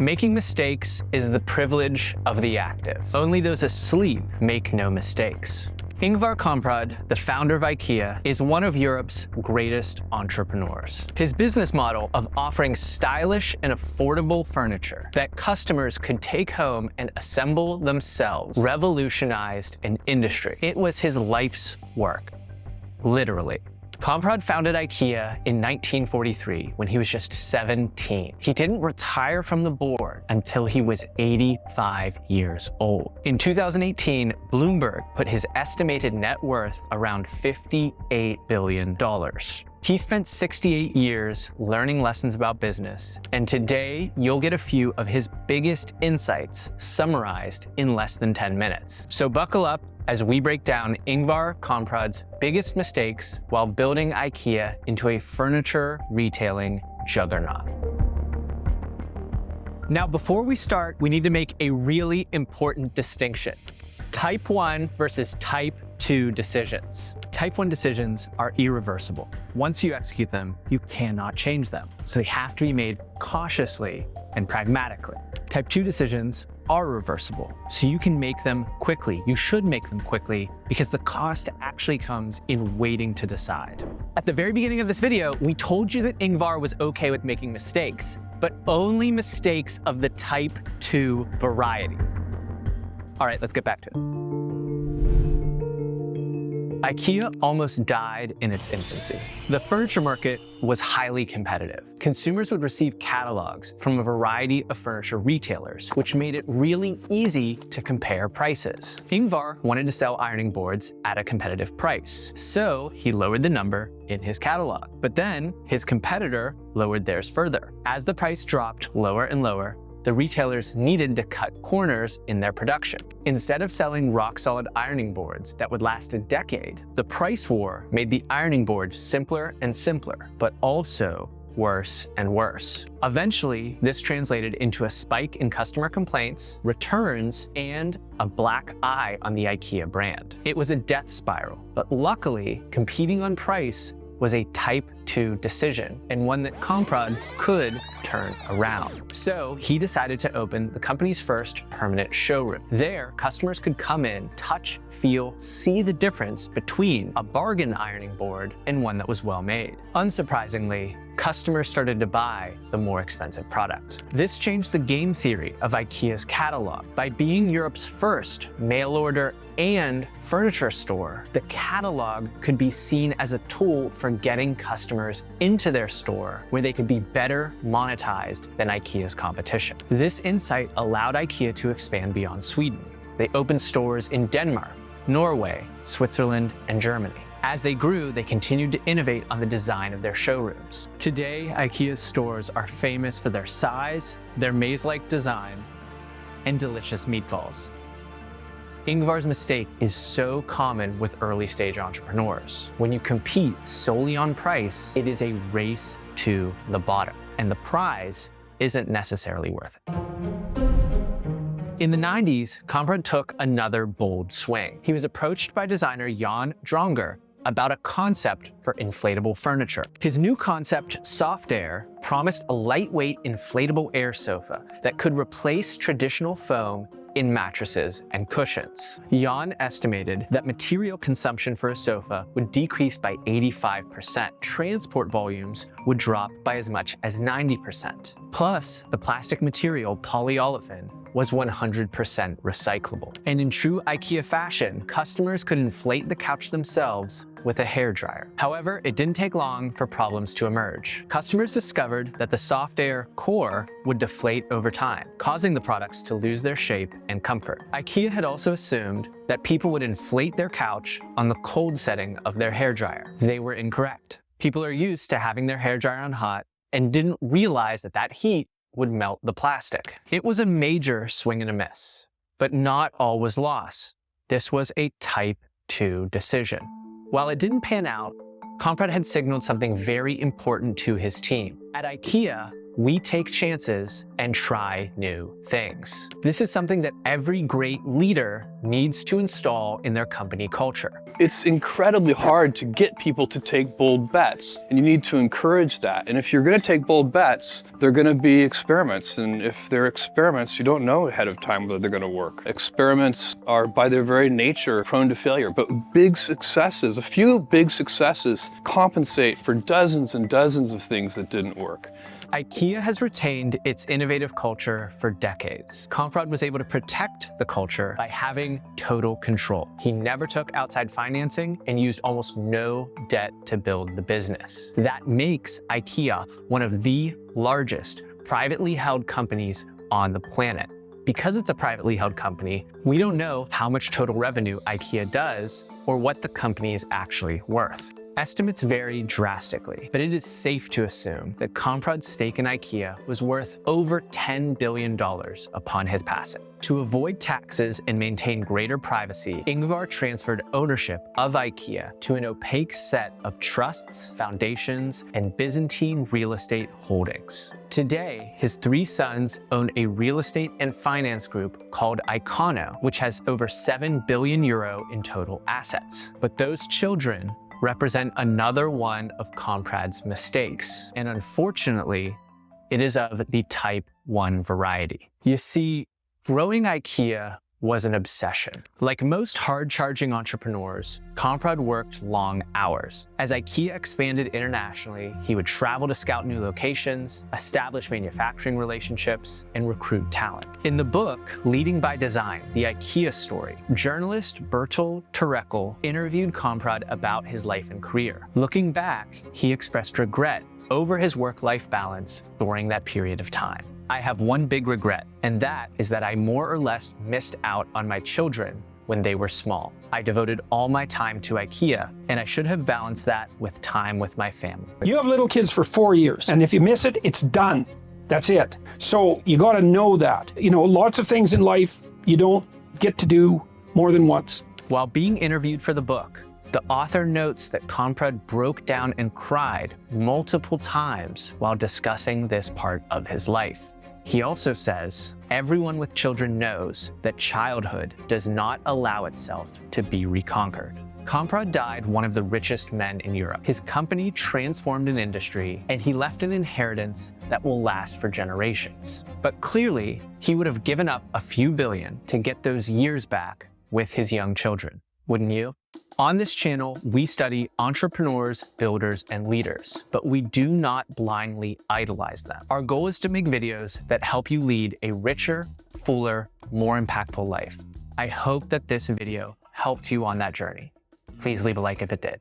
Making mistakes is the privilege of the active. Only those asleep make no mistakes. Ingvar Kamprad, the founder of Ikea, is one of Europe's greatest entrepreneurs. His business model of offering stylish and affordable furniture that customers could take home and assemble themselves revolutionized an industry. It was his life's work, literally. Kamprad founded Ikea in 1943 when he was just 17. He didn't retire from the board until he was 85 years old. In 2018, Bloomberg put his estimated net worth around $58 billion. He spent 68 years learning lessons about business, and today you'll get a few of his biggest insights summarized in less than 10 minutes. So buckle up as we break down Ingvar Kamprad's biggest mistakes while building Ikea into a furniture retailing juggernaut. Now, before we start, we need to make a really important distinction. Type 1 versus Type 2 decisions. Type 1 decisions are irreversible. Once you execute them, you cannot change them. So they have to be made cautiously and pragmatically. Type 2 decisions are reversible, so you can make them quickly. You should make them quickly because the cost actually comes in waiting to decide. At the very beginning of this video, we told you that Ingvar was okay with making mistakes, but only mistakes of the Type 2 variety. All right, let's get back to it. Ikea almost died in its infancy. The furniture market was highly competitive. Consumers would receive catalogs from a variety of furniture retailers, which made it really easy to compare prices. Ingvar wanted to sell ironing boards at a competitive price, so he lowered the number in his catalog. But then his competitor lowered theirs further. As the price dropped lower and lower, the retailers needed to cut corners in their production. Instead of selling rock-solid ironing boards that would last a decade, the price war made the ironing board simpler and simpler, but also worse and worse. Eventually, this translated into a spike in customer complaints, returns, and a black eye on the Ikea brand. It was a death spiral, but luckily, competing on price was a Type 2 decision, and one that Kamprad could turn around. So he decided to open the company's first permanent showroom. There, customers could come in, touch, feel, see the difference between a bargain ironing board and one that was well made. Unsurprisingly, customers started to buy the more expensive product. This changed the game theory of Ikea's catalog. By being Europe's first mail order and furniture store, the catalog could be seen as a tool for getting customers into their store where they could be better monetized than Ikea's competition. This insight allowed Ikea to expand beyond Sweden. They opened stores in Denmark, Norway, Switzerland, and Germany. As they grew, they continued to innovate on the design of their showrooms. Today, Ikea's stores are famous for their size, their maze-like design, and delicious meatballs. Ingvar's mistake is so common with early-stage entrepreneurs. When you compete solely on price, it is a race to the bottom, and the prize isn't necessarily worth it. In the 90s, Kamprad took another bold swing. He was approached by designer Jan Dronger about a concept for inflatable furniture. His new concept, Soft Air, promised a lightweight inflatable air sofa that could replace traditional foam in mattresses and cushions. Jan estimated that material consumption for a sofa would decrease by 85%. Transport volumes would drop by as much as 90%. Plus, the plastic material polyolefin was 100% recyclable. And in true Ikea fashion, customers could inflate the couch themselves with a hairdryer. However, it didn't take long for problems to emerge. Customers discovered that the Soft Air core would deflate over time, causing the products to lose their shape and comfort. Ikea had also assumed that people would inflate their couch on the cold setting of their hairdryer. They were incorrect. People are used to having their hairdryer on hot and didn't realize that that heat would melt the plastic. It was a major swing and a miss, but not all was lost. This was a Type 2 decision. While it didn't pan out, Kamprad had signaled something very important to his team. At Ikea, we take chances and try new things. This is something that every great leader needs to install in their company culture. It's incredibly hard to get people to take bold bets, and you need to encourage that. And if you're going to take bold bets, they're going to be experiments. And if they're experiments, you don't know ahead of time whether they're going to work. Experiments are, by their very nature, prone to failure. But big successes, a few big successes, compensate for dozens and dozens of things that didn't work. Ikea has retained its innovative culture for decades. Kamprad was able to protect the culture by having total control. He never took outside financing and used almost no debt to build the business. That makes Ikea one of the largest privately held companies on the planet. Because it's a privately held company, we don't know how much total revenue Ikea does or what the company is actually worth. Estimates vary drastically, but it is safe to assume that Kamprad's stake in Ikea was worth over $10 billion upon his passing. To avoid taxes and maintain greater privacy, Ingvar transferred ownership of Ikea to an opaque set of trusts, foundations, and Byzantine real estate holdings. Today, his three sons own a real estate and finance group called Ikano, which has over €7 billion in total assets. But those children represent another one of Kamprad's mistakes. And unfortunately, it is of the type 1 variety. You see, growing Ikea was an obsession. Like most hard-charging entrepreneurs, Kamprad worked long hours. As Ikea expanded internationally, he would travel to scout new locations, establish manufacturing relationships, and recruit talent. In the book, Leading by Design, The Ikea Story, journalist Bertel Terekel interviewed Kamprad about his life and career. Looking back, he expressed regret over his work-life balance during that period of time. I have one big regret, and that is that I more or less missed out on my children when they were small. I devoted all my time to Ikea, and I should have balanced that with time with my family. You have little kids for 4 years, and if you miss it, it's done. That's it. So you got to know that. You know, lots of things in life you don't get to do more than once. While being interviewed for the book, the author notes that Kamprad broke down and cried multiple times while discussing this part of his life. He also says, everyone with children knows that childhood does not allow itself to be reconquered. Kamprad died one of the richest men in Europe. His company transformed an industry, and he left an inheritance that will last for generations. But clearly, he would have given up a few billion to get those years back with his young children. Wouldn't you? On this channel, we study entrepreneurs, builders, and leaders, but we do not blindly idolize them. Our goal is to make videos that help you lead a richer, fuller, more impactful life. I hope that this video helped you on that journey. Please leave a like if it did.